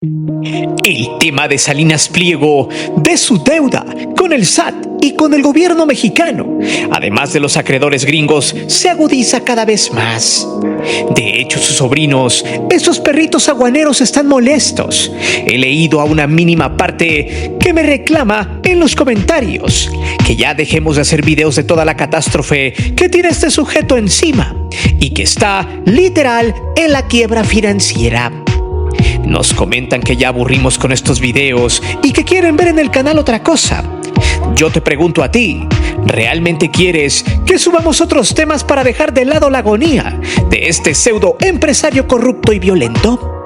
El tema de Salinas Pliego, de su deuda con el SAT y con el gobierno mexicano, además de los acreedores gringos, se agudiza cada vez más. De hecho, sus sobrinos, esos perritos aguaneros, están molestos. He leído a una mínima parte que me reclama en los comentarios que ya dejemos de hacer videos de toda la catástrofe que tiene este sujeto encima y que está literal en la quiebra financiera. Nos comentan que ya aburrimos con estos videos y que quieren ver en el canal otra cosa. Yo te pregunto a ti, ¿realmente quieres que subamos otros temas para dejar de lado la agonía de este pseudo empresario corrupto y violento?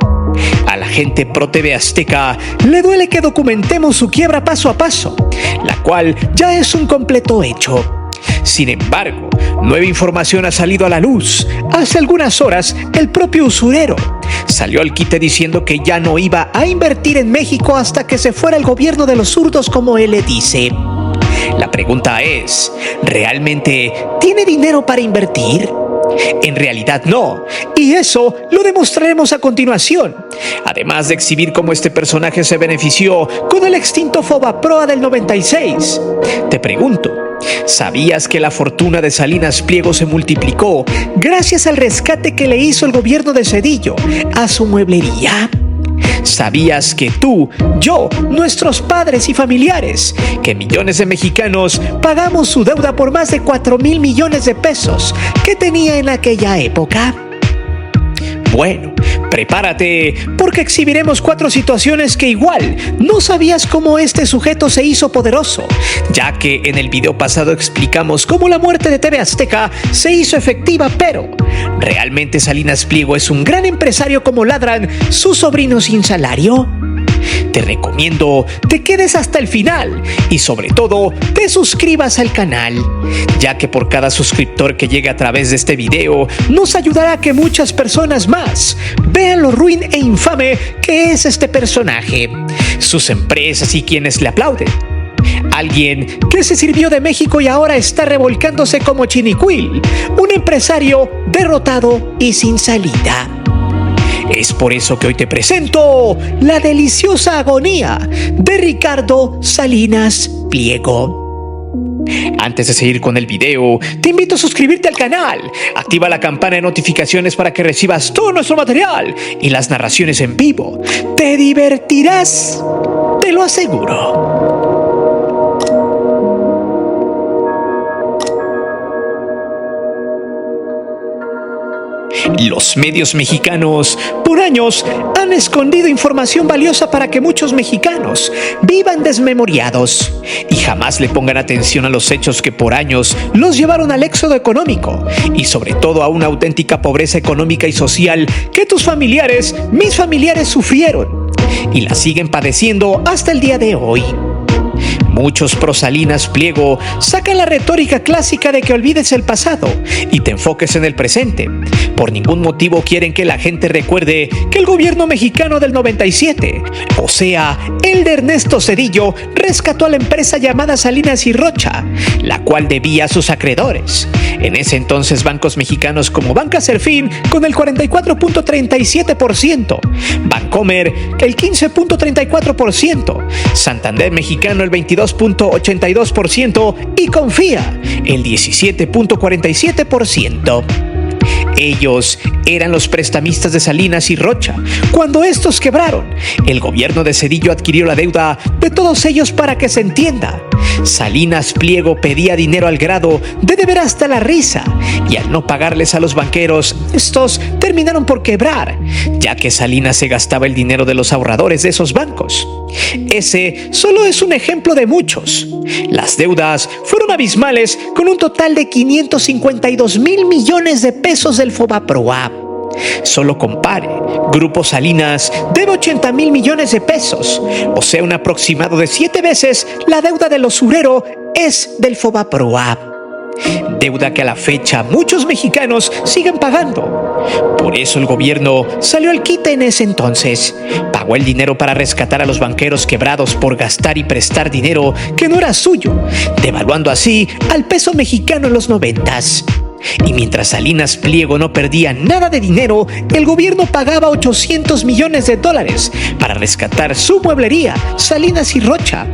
A la gente pro TV Azteca le duele que documentemos su quiebra paso a paso, la cual ya es un completo hecho. Sin embargo, nueva información ha salido a la luz. Hace algunas horas, el propio usurero salió al quite diciendo que ya no iba a invertir en México hasta que se fuera el gobierno de los zurdos, como él le dice. La pregunta es, ¿realmente tiene dinero para invertir? En realidad no, y eso lo demostraremos a continuación, además de exhibir cómo este personaje se benefició con el extinto Fobaproa del 96. Te pregunto, ¿sabías que la fortuna de Salinas Pliego se multiplicó gracias al rescate que le hizo el gobierno de Zedillo a su mueblería? ¿Sabías que tú, yo, nuestros padres y familiares, que millones de mexicanos pagamos su deuda por más de 4,000 millones de pesos que tenía en aquella época? Bueno, prepárate, porque exhibiremos 4 situaciones que igual no sabías cómo este sujeto se hizo poderoso, ya que en el video pasado explicamos cómo la muerte de TV Azteca se hizo efectiva, pero ¿realmente Salinas Pliego es un gran empresario como ladran sus sobrinos sin salario? Te recomiendo te quedes hasta el final y sobre todo te suscribas al canal, ya que por cada suscriptor que llegue a través de este video nos ayudará a que muchas personas más vean lo ruin e infame que es este personaje, sus empresas y quienes le aplauden. Alguien que se sirvió de México y ahora está revolcándose como Chinicuil, un empresario derrotado y sin salida. Es por eso que hoy te presento la deliciosa agonía de Ricardo Salinas Pliego. Antes de seguir con el video, te invito a suscribirte al canal, activa la campana de notificaciones para que recibas todo nuestro material y las narraciones en vivo. Te divertirás, te lo aseguro. Los medios mexicanos por años han escondido información valiosa para que muchos mexicanos vivan desmemoriados y jamás le pongan atención a los hechos que por años los llevaron al éxodo económico y sobre todo a una auténtica pobreza económica y social que tus familiares, mis familiares, sufrieron y la siguen padeciendo hasta el día de hoy. Muchos pro Salinas Pliego sacan la retórica clásica de que olvides el pasado y te enfoques en el presente. Por ningún motivo quieren que la gente recuerde que el gobierno mexicano del 97, o sea, el de Ernesto Zedillo, rescató a la empresa llamada Salinas y Rocha, la cual debía a sus acreedores. En ese entonces, bancos mexicanos como Banca Serfín con el 44.37%, Bancomer el 15.34%, Santander Mexicano el 22.82% y Confía el 17.47%. Ellos eran los prestamistas de Salinas y Rocha. Cuando estos quebraron, el gobierno de Zedillo adquirió la deuda de todos ellos. Para que se entienda, Salinas Pliego pedía dinero al grado de deber hasta la risa, y al no pagarles a los banqueros, estos terminaron por quebrar, ya que Salinas se gastaba el dinero de los ahorradores de esos bancos. Ese solo es un ejemplo de muchos. Las deudas fueron abismales, con un total de 552,000 millones de pesos del Fobaproa. Solo compare, Grupo Salinas debe 80,000 millones de pesos, o sea, un aproximado de 7 veces la deuda del usurero es del Fobaproa. Deuda que a la fecha muchos mexicanos siguen pagando. Por eso el gobierno salió al quite en ese entonces. Pagó el dinero para rescatar a los banqueros quebrados por gastar y prestar dinero que no era suyo, devaluando así al peso mexicano en los 90s. Y mientras Salinas Pliego no perdía nada de dinero, el gobierno pagaba $800 millones para rescatar su mueblería, Salinas y Rocha,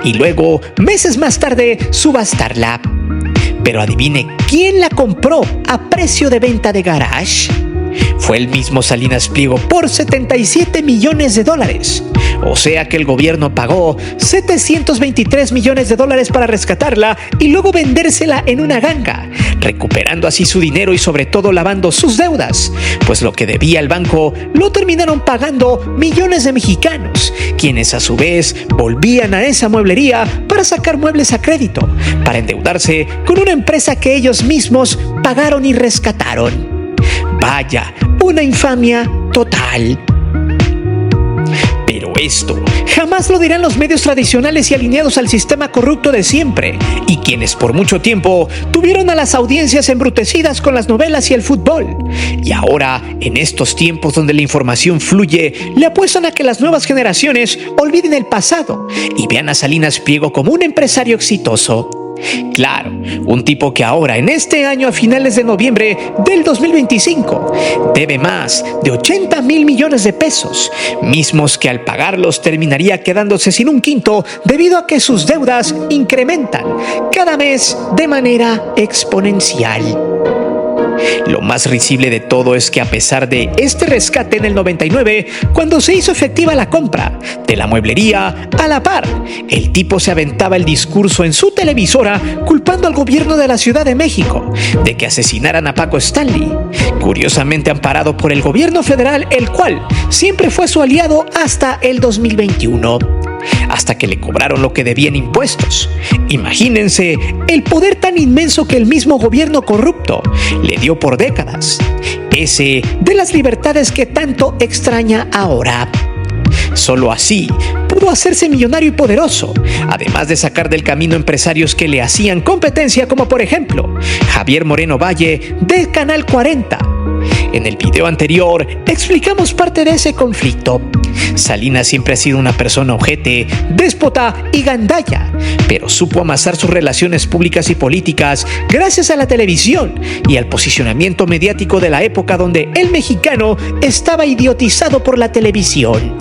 y luego, meses más tarde, subastarla. Pero adivine quién la compró a precio de venta de garage. Fue el mismo Salinas Pliego por $77 millones. O sea que el gobierno pagó $723 millones para rescatarla y luego vendérsela en una ganga, recuperando así su dinero y sobre todo lavando sus deudas, pues lo que debía el banco lo terminaron pagando millones de mexicanos, quienes a su vez volvían a esa mueblería para sacar muebles a crédito, para endeudarse con una empresa que ellos mismos pagaron y rescataron. Vaya, una infamia total. Pero esto jamás lo dirán los medios tradicionales y alineados al sistema corrupto de siempre, y quienes por mucho tiempo tuvieron a las audiencias embrutecidas con las novelas y el fútbol. Y ahora, en estos tiempos donde la información fluye, le apuestan a que las nuevas generaciones olviden el pasado y vean a Salinas Pliego como un empresario exitoso. Claro, un tipo que ahora, en este año a finales de noviembre del 2025, debe más de $80 mil millones, mismos que al pagarlos terminaría quedándose sin un quinto debido a que sus deudas incrementan cada mes de manera exponencial. Lo más risible de todo es que a pesar de este rescate en el 99, cuando se hizo efectiva la compra de la mueblería, a la par, el tipo se aventaba el discurso en su televisora culpando al gobierno de la Ciudad de México de que asesinaran a Paco Stanley, curiosamente amparado por el gobierno federal, el cual siempre fue su aliado hasta el 2021. Hasta que le cobraron lo que debían impuestos. Imagínense el poder tan inmenso que el mismo gobierno corrupto le dio por décadas. Ese de las libertades que tanto extraña ahora. Solo así pudo hacerse millonario y poderoso, además de sacar del camino empresarios que le hacían competencia, como por ejemplo Javier Moreno Valle de Canal 40. En el video anterior explicamos parte de ese conflicto. Salinas siempre ha sido una persona ojete, déspota y gandalla, pero supo amasar sus relaciones públicas y políticas gracias a la televisión y al posicionamiento mediático de la época donde el mexicano estaba idiotizado por la televisión.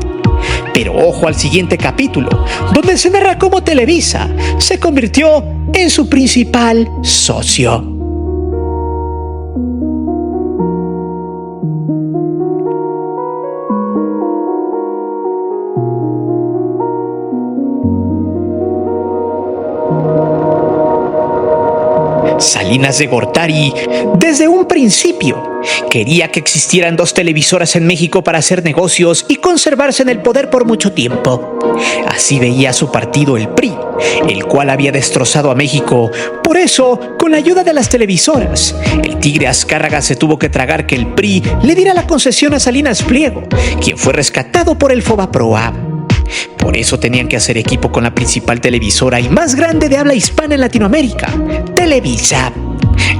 Pero ojo al siguiente capítulo, donde se narra cómo Televisa se convirtió en su principal socio. Salinas de Gortari, desde un principio, quería que existieran dos televisoras en México para hacer negocios y conservarse en el poder por mucho tiempo. Así veía a su partido, el PRI, el cual había destrozado a México. Por eso, con la ayuda de las televisoras, el Tigre Azcárraga se tuvo que tragar que el PRI le diera la concesión a Salinas Pliego, quien fue rescatado por el Fobaproa. Por eso tenían que hacer equipo con la principal televisora y más grande de habla hispana en Latinoamérica, Televisa,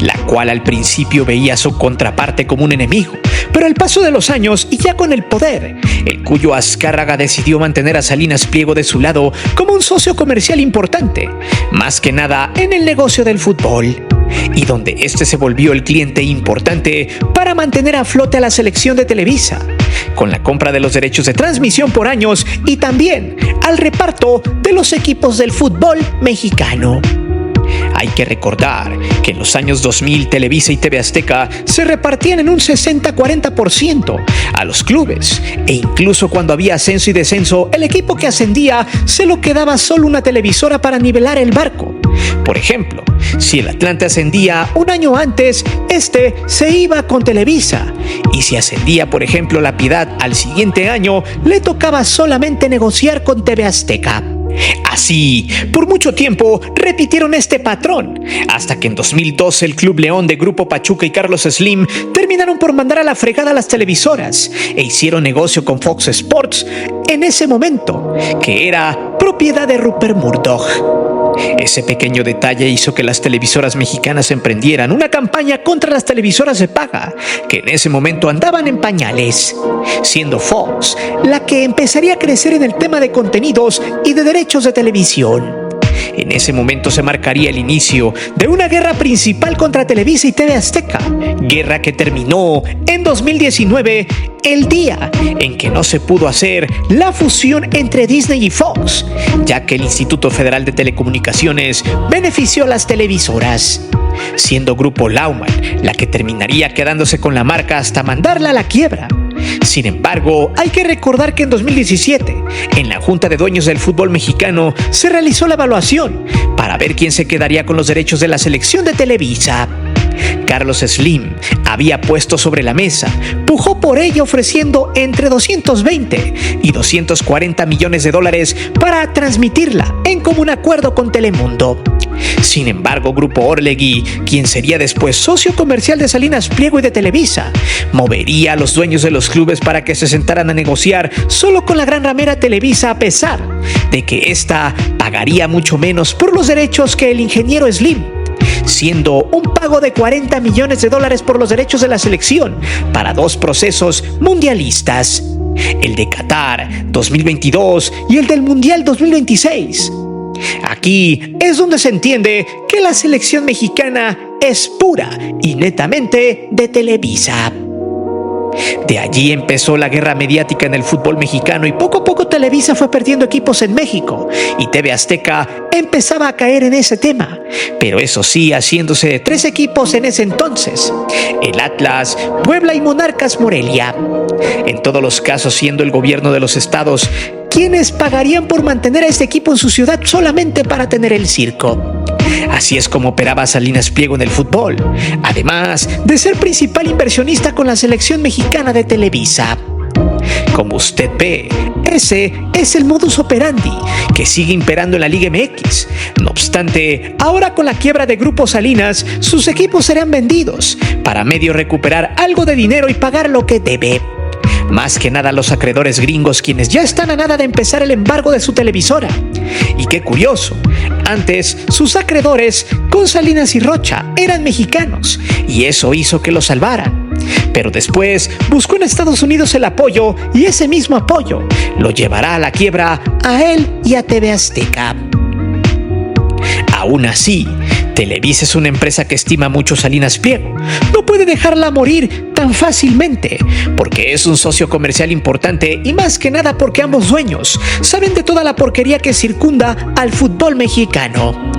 la cual al principio veía a su contraparte como un enemigo, pero al paso de los años y ya con el poder, el cuyo Azcárraga decidió mantener a Salinas Pliego de su lado como un socio comercial importante, más que nada en el negocio del fútbol, y donde este se volvió el cliente importante para mantener a flote a la selección de Televisa, con la compra de los derechos de transmisión por años y también al reparto de los equipos del fútbol mexicano. Hay que recordar que en los años 2000 Televisa y TV Azteca se repartían en un 60-40% a los clubes, e incluso cuando había ascenso y descenso, el equipo que ascendía se lo quedaba solo una televisora para nivelar el barco. Por ejemplo, si el Atlante ascendía un año antes, este se iba con Televisa, y si ascendía, por ejemplo, La Piedad al siguiente año, le tocaba solamente negociar con TV Azteca. Así, por mucho tiempo repitieron este patrón, hasta que en 2012 el Club León de Grupo Pachuca y Carlos Slim terminaron por mandar a la fregada a las televisoras e hicieron negocio con Fox Sports en ese momento, que era propiedad de Rupert Murdoch. Ese pequeño detalle hizo que las televisoras mexicanas emprendieran una campaña contra las televisoras de paga, que en ese momento andaban en pañales, siendo Fox la que empezaría a crecer en el tema de contenidos y de derechos de televisión. En ese momento se marcaría el inicio de una guerra principal contra Televisa y TV Azteca, guerra que terminó en 2019, el día en que no se pudo hacer la fusión entre Disney y Fox, ya que el Instituto Federal de Telecomunicaciones benefició a las televisoras, siendo Grupo Lauman la que terminaría quedándose con la marca hasta mandarla a la quiebra. Sin embargo, hay que recordar que en 2017, en la Junta de Dueños del Fútbol Mexicano, se realizó la evaluación para ver quién se quedaría con los derechos de la selección de Televisa. Carlos Slim había puesto sobre la mesa, pujó por ella ofreciendo entre 220 y 240 millones de dólares para transmitirla en común acuerdo con Telemundo. Sin embargo, Grupo Orlegui, quien sería después socio comercial de Salinas Pliego y de Televisa, movería a los dueños de los clubes para que se sentaran a negociar solo con la gran ramera Televisa, a pesar de que ésta pagaría mucho menos por los derechos que el ingeniero Slim, siendo un pago de 40 millones de dólares por los derechos de la selección para dos procesos mundialistas, el de Qatar 2022 y el del Mundial 2026. Aquí es donde se entiende que la selección mexicana es pura y netamente de Televisa. De allí empezó la guerra mediática en el fútbol mexicano y poco a poco Televisa fue perdiendo equipos en México y TV Azteca empezaba a caer en ese tema, pero eso sí, haciéndose de 3 equipos en ese entonces: el Atlas, Puebla y Monarcas Morelia. En todos los casos siendo el gobierno de los estados quienes pagarían por mantener a este equipo en su ciudad solamente para tener el circo. Así es como operaba Salinas Pliego en el fútbol, además de ser principal inversionista con la selección mexicana de Televisa. Como usted ve, ese es el modus operandi que sigue imperando en la Liga MX. No obstante, ahora con la quiebra de Grupo Salinas, sus equipos serán vendidos para medio recuperar algo de dinero y pagar lo que debe. Más que nada los acreedores gringos, quienes ya están a nada de empezar el embargo de su televisora. Y qué curioso, antes sus acreedores con Salinas y Rocha eran mexicanos y eso hizo que los salvaran. Pero después buscó en Estados Unidos el apoyo y ese mismo apoyo lo llevará a la quiebra a él y a TV Azteca. Aún así, Televisa es una empresa que estima mucho Salinas Pliego. No puede dejarla morir tan fácilmente, porque es un socio comercial importante y más que nada porque ambos dueños saben de toda la porquería que circunda al fútbol mexicano.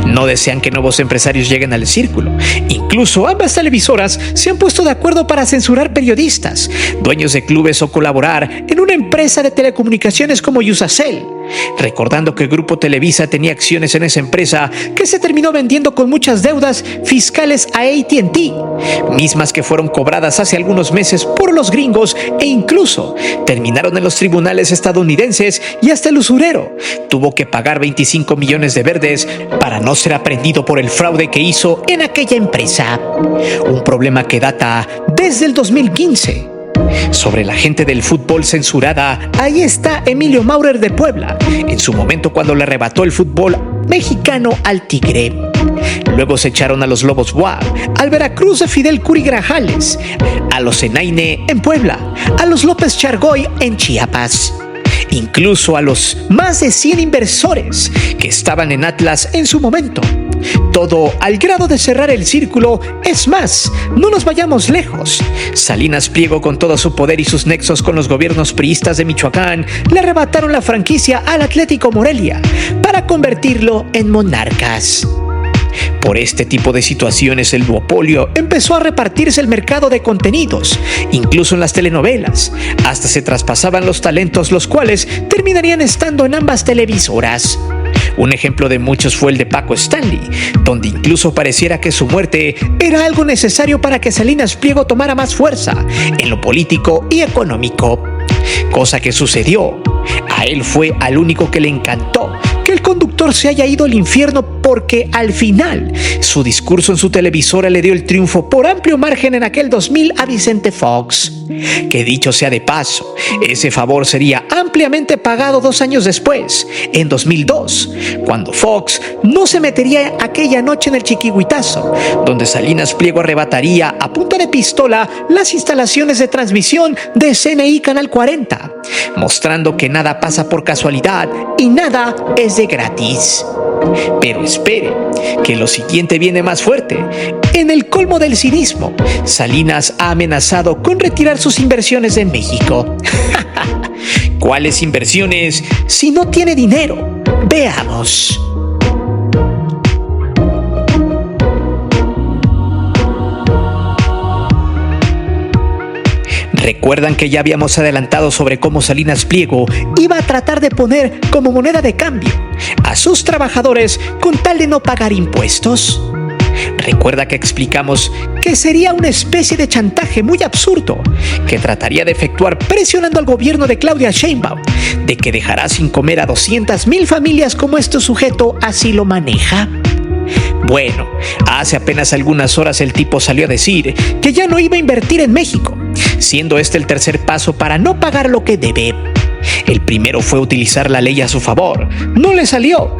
No desean que nuevos empresarios lleguen al círculo. Incluso ambas televisoras se han puesto de acuerdo para censurar periodistas, dueños de clubes o colaborar en una empresa de telecomunicaciones como Yusacell, recordando que Grupo Televisa tenía acciones en esa empresa que se terminó vendiendo con muchas deudas fiscales a AT&T, mismas que fueron cobradas hace algunos meses por los gringos e incluso terminaron en los tribunales estadounidenses y hasta el usurero tuvo que pagar 25 millones de verdes para no ser aprehendido por el fraude que hizo en aquella empresa. Un problema que data desde el 2015. Sobre la gente del fútbol censurada, ahí está Emilio Maurer de Puebla, en su momento cuando le arrebató el fútbol mexicano al Tigre. Luego se echaron a los Lobos WAP, al Veracruz de Fidel Curi Grajales, a los Zenaine en Puebla, a los López Chargoy en Chiapas, incluso a los más de 100 inversores que estaban en Atlas en su momento. Todo al grado de cerrar el círculo. Es más, no nos vayamos lejos. Salinas Pliego, con todo su poder y sus nexos con los gobiernos priistas de Michoacán, le arrebataron la franquicia al Atlético Morelia para convertirlo en Monarcas. Por este tipo de situaciones, el duopolio empezó a repartirse el mercado de contenidos, incluso en las telenovelas. Hasta se traspasaban los talentos, los cuales terminarían estando en ambas televisoras. Un ejemplo de muchos fue el de Paco Stanley, donde incluso pareciera que su muerte era algo necesario para que Salinas Pliego tomara más fuerza en lo político y económico. Cosa que sucedió. A él fue al único que le encantó que el conductor se haya ido al infierno, porque al final su discurso en su televisora le dio el triunfo por amplio margen en aquel 2000 a Vicente Fox. Que dicho sea de paso, ese favor sería ampliamente pagado 2 años después, en 2002, cuando Fox no se metería aquella noche en el Chiquihuitazo, donde Salinas Pliego arrebataría a punta de pistola las instalaciones de transmisión de CNI Canal 40, mostrando que nada pasa por casualidad y nada es de gratis. Pero espere, que lo siguiente viene más fuerte. En el colmo del cinismo, Salinas ha amenazado con retirar sus inversiones en México. ¿Cuáles inversiones si no tiene dinero? Veamos. ¿Recuerdan que ya habíamos adelantado sobre cómo Salinas Pliego iba a tratar de poner como moneda de cambio a sus trabajadores con tal de no pagar impuestos? Recuerda que explicamos que sería una especie de chantaje muy absurdo que trataría de efectuar presionando al gobierno de Claudia Sheinbaum de que dejará sin comer a 200,000 familias como este sujeto así lo maneja. Bueno, hace apenas algunas horas el tipo salió a decir que ya no iba a invertir en México, siendo este el tercer paso para no pagar lo que debe. El primero fue utilizar la ley a su favor, no le salió.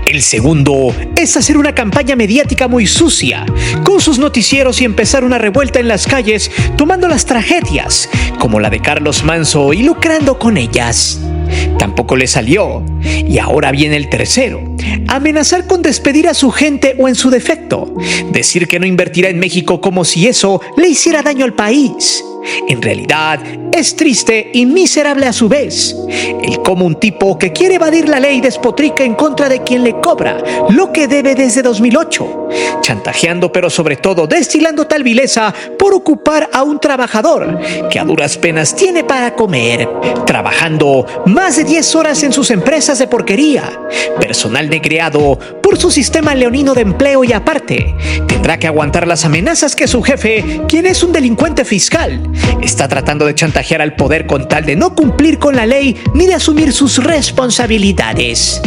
El segundo es hacer una campaña mediática muy sucia, con sus noticieros y empezar una revuelta en las calles, tomando las tragedias, como la de Carlos Manso y lucrando con ellas. Tampoco le salió. Y ahora viene el tercero: amenazar con despedir a su gente o, en su defecto, decir que no invertirá en México como si eso le hiciera daño al país. En realidad, es triste y miserable a su vez el cómo un tipo que quiere evadir la ley despotrica en contra de quien le cobra lo que debe desde 2008, chantajeando pero sobre todo destilando tal vileza por ocupar a un trabajador que a duras penas tiene para comer, trabajando más de 10 horas en sus empresas de porquería, personal negreado por su sistema leonino de empleo, y aparte tendrá que aguantar las amenazas que su jefe, quien es un delincuente fiscal, está tratando de chantajear al poder con tal de no cumplir con la ley ni de asumir sus responsabilidades.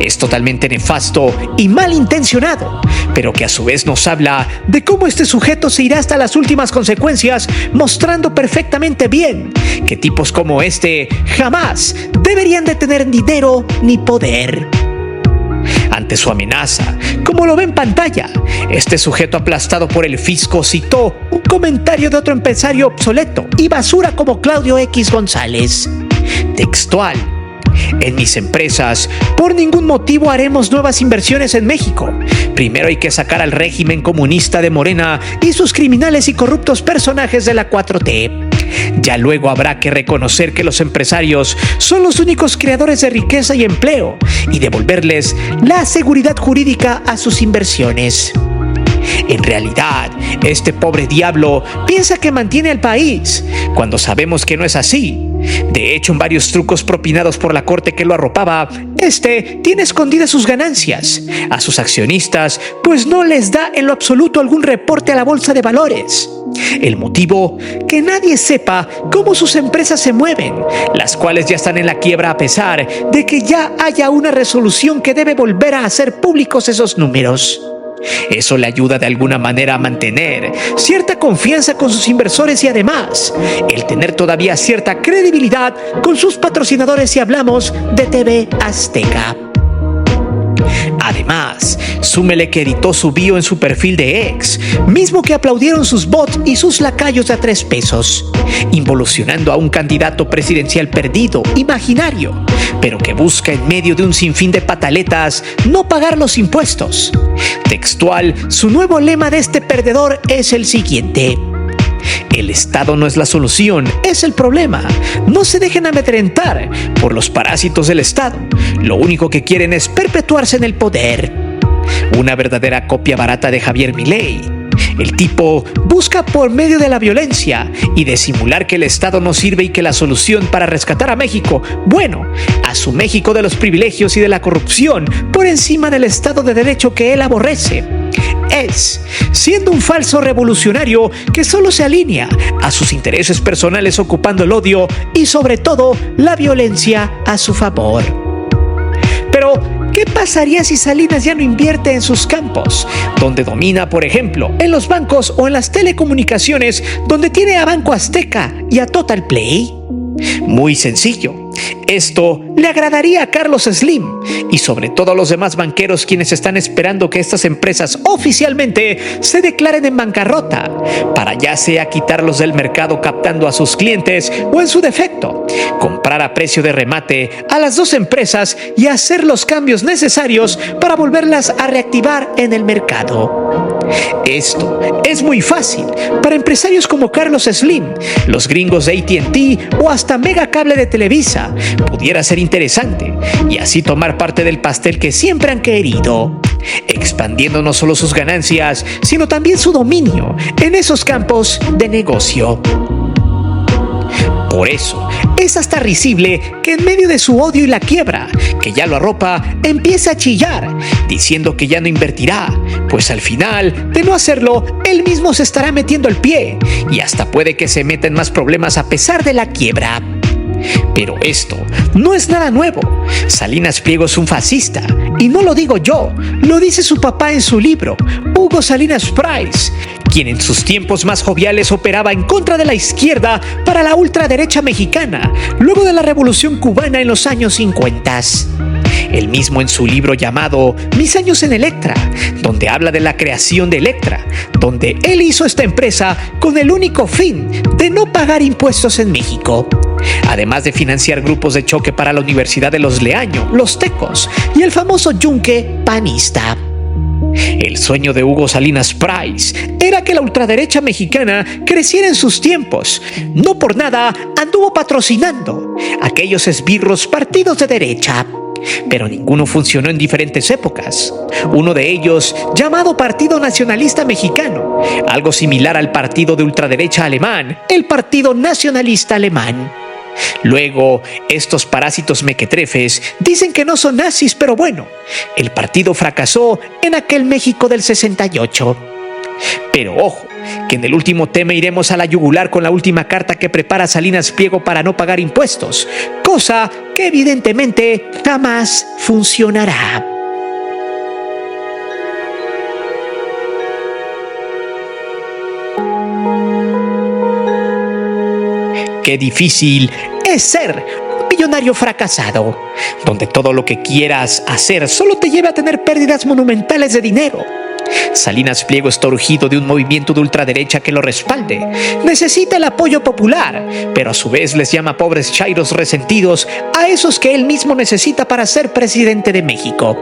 Es totalmente nefasto y malintencionado, pero que a su vez nos habla de cómo este sujeto se irá hasta las últimas consecuencias, mostrando perfectamente bien que tipos como este jamás deberían de tener dinero ni poder. Ante su amenaza, como lo ve en pantalla, este sujeto aplastado por el fisco citó un comentario de otro empresario obsoleto y basura como Claudio X González. Textual: en mis empresas, por ningún motivo haremos nuevas inversiones en México. Primero hay que sacar al régimen comunista de Morena y sus criminales y corruptos personajes de la 4T. Ya luego habrá que reconocer que los empresarios son los únicos creadores de riqueza y empleo y devolverles la seguridad jurídica a sus inversiones. En realidad, este pobre diablo piensa que mantiene al país, cuando sabemos que no es así. De hecho, en varios trucos propinados por la corte que lo arropaba, tiene escondidas sus ganancias a sus accionistas, pues no les da en lo absoluto algún reporte a la bolsa de valores. El motivo: que nadie sepa cómo sus empresas se mueven, las cuales ya están en la quiebra a pesar de que ya haya una resolución que debe volver a hacer públicos esos números. Eso le ayuda de alguna manera a mantener cierta confianza con sus inversores y además el tener todavía cierta credibilidad con sus patrocinadores si hablamos de TV Azteca. Además, súmele que editó su bio en su perfil de X, mismo que aplaudieron sus bots y sus lacayos de a 3 pesos, involucionando a un candidato presidencial perdido, imaginario, pero que busca en medio de un sinfín de pataletas no pagar los impuestos. Textual, su nuevo lema de este perdedor es el siguiente: el Estado no es la solución, es el problema. No se dejen amedrentar por los parásitos del Estado. Lo único que quieren es perpetuarse en el poder. Una verdadera copia barata de Javier Milei. El tipo busca por medio de la violencia y de simular que el Estado no sirve y que la solución para rescatar a México, bueno, a su México de los privilegios y de la corrupción por encima del Estado de Derecho que él aborrece, es siendo un falso revolucionario que solo se alinea a sus intereses personales, ocupando el odio y sobre todo la violencia a su favor. Pero ¿qué pasaría si Salinas ya no invierte en sus campos, donde domina, por ejemplo, en los bancos o en las telecomunicaciones, donde tiene a Banco Azteca y a Total Play? Muy sencillo. Esto le agradaría a Carlos Slim y sobre todo a los demás banqueros, quienes están esperando que estas empresas oficialmente se declaren en bancarrota para ya sea quitarlos del mercado captando a sus clientes o en su defecto comprar a precio de remate a las dos empresas y hacer los cambios necesarios para volverlas a reactivar en el mercado. Esto es muy fácil para empresarios como Carlos Slim, los gringos de AT&T o hasta Mega Cable de Televisa. Pudiera ser interesante y así tomar parte del pastel que siempre han querido, expandiendo no solo sus ganancias, sino también su dominio en esos campos de negocio. Por eso, es hasta risible que en medio de su odio y la quiebra, que ya lo arropa, empieza a chillar, diciendo que ya no invertirá, pues al final, de no hacerlo, él mismo se estará metiendo el pie y hasta puede que se meta en más problemas a pesar de la quiebra. Pero esto no es nada nuevo. Salinas Pliego es un fascista, y no lo digo yo, lo dice su papá en su libro, Hugo Salinas Price, quien en sus tiempos más joviales operaba en contra de la izquierda para la ultraderecha mexicana, luego de la Revolución Cubana en los años 50. Él mismo en su libro llamado Mis años en Electra, donde habla de la creación de Electra, donde él hizo esta empresa con el único fin de no pagar impuestos en México, además de financiar grupos de choque para la Universidad de los Leaño, los Tecos y el famoso yunque panista. El sueño de Hugo Salinas Price era que la ultraderecha mexicana creciera en sus tiempos. No por nada anduvo patrocinando aquellos esbirros partidos de derecha, pero ninguno funcionó en diferentes épocas. Uno de ellos, llamado Partido Nacionalista Mexicano, algo similar al partido de ultraderecha alemán, el Partido Nacionalista Alemán. Luego, estos parásitos mequetrefes dicen que no son nazis, pero bueno, el partido fracasó en aquel México del 68. Pero ojo, que en el último tema iremos a la yugular con la última carta que prepara Salinas Pliego para no pagar impuestos, cosa que evidentemente jamás funcionará. Qué difícil es ser un millonario fracasado, donde todo lo que quieras hacer solo te lleva a tener pérdidas monumentales de dinero. Salinas Pliego está urgido de un movimiento de ultraderecha que lo respalde. Necesita el apoyo popular, pero a su vez les llama pobres chairos resentidos a esos que él mismo necesita para ser presidente de México.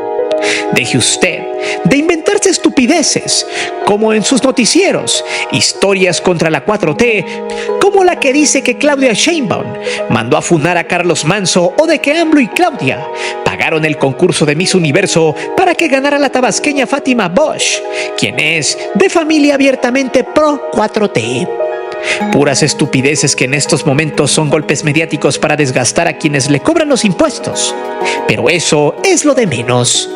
Deje usted de inventarse estupideces, como en sus noticieros, historias contra la 4T, como la que dice que Claudia Sheinbaum mandó a funar a Carlos Manso, o de que AMLO y Claudia pagaron el concurso de Miss Universo para que ganara la tabasqueña Fátima Bosch, quien es de familia abiertamente pro 4T. Puras estupideces que en estos momentos son golpes mediáticos para desgastar a quienes le cobran los impuestos. Pero eso es lo de menos.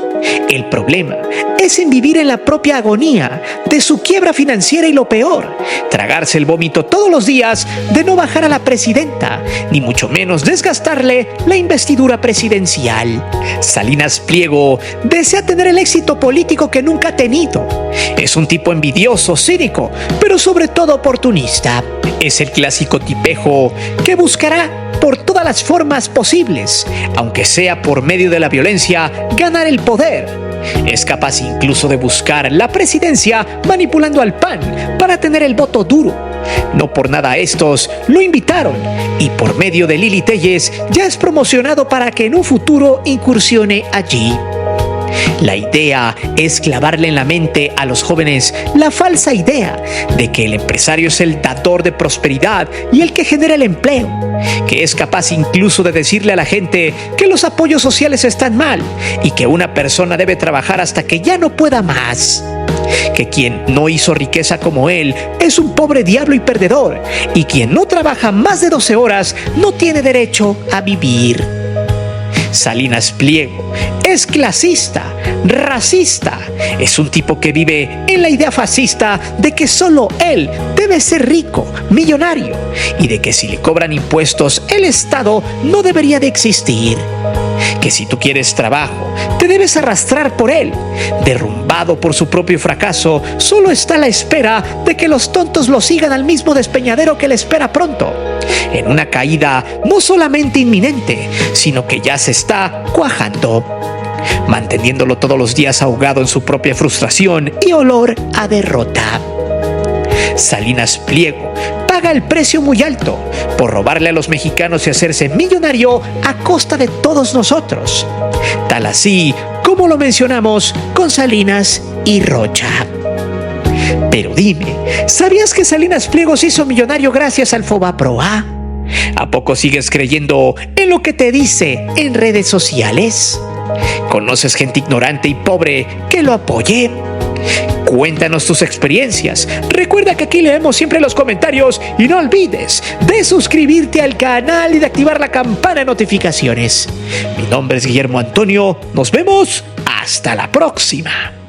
El problema es en vivir en la propia agonía de su quiebra financiera y, lo peor, tragarse el vómito todos los días de no bajar a la presidenta, ni mucho menos desgastarle la investidura presidencial. Salinas Pliego desea tener el éxito político que nunca ha tenido. Es un tipo envidioso, cínico, pero sobre todo oportunista. Es el clásico tipejo que buscará por todas las formas posibles, aunque sea por medio de la violencia, ganar el poder. Es capaz incluso de buscar la presidencia manipulando al PAN para tener el voto duro. No por nada estos lo invitaron y por medio de Lili Téllez ya es promocionado para que en un futuro incursione allí. La idea es clavarle en la mente a los jóvenes la falsa idea de que el empresario es el dador de prosperidad y el que genera el empleo, que es capaz incluso de decirle a la gente que los apoyos sociales están mal y que una persona debe trabajar hasta que ya no pueda más, que quien no hizo riqueza como él es un pobre diablo y perdedor, y quien no trabaja más de 12 horas no tiene derecho a vivir. Salinas Pliego es clasista, racista, es un tipo que vive en la idea fascista de que solo él debe ser rico, millonario, y de que si le cobran impuestos el Estado no debería de existir. que si tú quieres trabajo, te debes arrastrar por él. Derrumbado por su propio fracaso, solo está a la espera de que los tontos lo sigan al mismo despeñadero que le espera pronto, en una caída no solamente inminente, sino que ya se está cuajando, manteniéndolo todos los días ahogado en su propia frustración y olor a derrota. Salinas Pliego paga el precio muy alto por robarle a los mexicanos y hacerse millonario a costa de todos nosotros, tal así como lo mencionamos con Salinas y Rocha. Pero dime, ¿sabías que Salinas Pliego se hizo millonario gracias al Fobaproa? ¿A poco sigues creyendo en lo que te dice en redes sociales? ¿Conoces gente ignorante y pobre que lo apoye? Cuéntanos tus experiencias. Recuerda que aquí leemos siempre los comentarios y no olvides de suscribirte al canal y de activar la campana de notificaciones. Mi nombre es Guillermo Antonio. Nos vemos hasta la próxima.